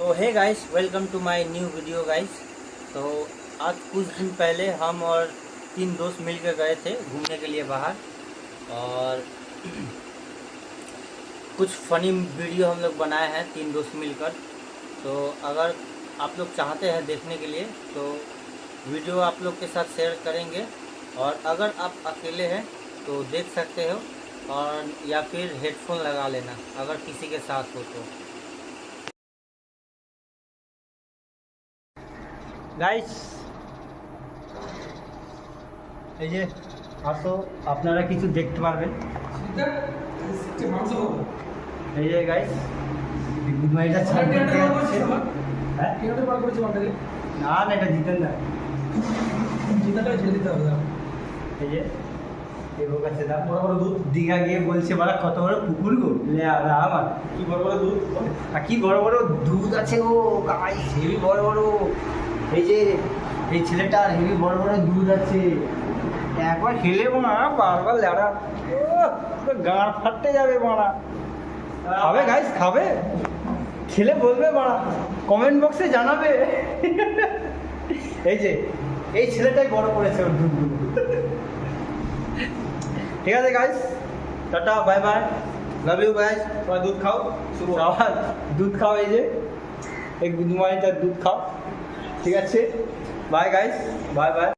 तो hey guys, welcome to my new video guys. तो आज कुछ दिन पहले हम और 3 दोस्त मिलकर गए थे घूमने के लिए बाहर, और कुछ फनी वीडियो हम लोग बनाए हैं 3 दोस्त मिलकर। तो अगर आप लोग चाहते हैं देखने के लिए तो वीडियो आप लोग के साथ शेयर करेंगे, और अगर आप अकेले हैं तो देख सकते हो, और या फिर हेडफोन लगा लेना अगर किसी के साथ हो तो। গাইস, এই যে আসো, আপনারা কিছু দেখতে পারবেন। এই যে গাইস, গুডমাইটা ছাড়তে যাচ্ছে। হ্যাঁ, কিভাবে পার করেছে বান্ডারে? না না, এটা জিতেন না, জিতাটা ছেড়ে দিতে হবে। এই যে এগো কাছে দা বড় বড় দুধ দিঘা গিয়ে বলছে বড় কত বড় পুকুর গো, লে আরা আমার কি বড় বড় দুধ, আর কি বড় বড় দুধ আছে গো গাইস, হেভি বড় বড়। এই যে এই ছেলেটার হেভি বড় বড় দুধ আছে, একবার খেলে মারা বারবার লেড়া গাঁড় ফাটতে যাবে মারা। খাবে গাইস, খাবে, খেলে বলবে মারা, কমেন্ট বক্সে জানাবে। এই যে এই ছেলেটাই বড় করেছে ওর দুধগুলো। ঠিক আছে guys, tata, bye bye, love you guys. সবাই দুধ খাও, সবাই দুধ খাও, এই যে এই গুদমাইটার দুধ খাও। ঠিক আছে, বাই গাইস, বাই বাই।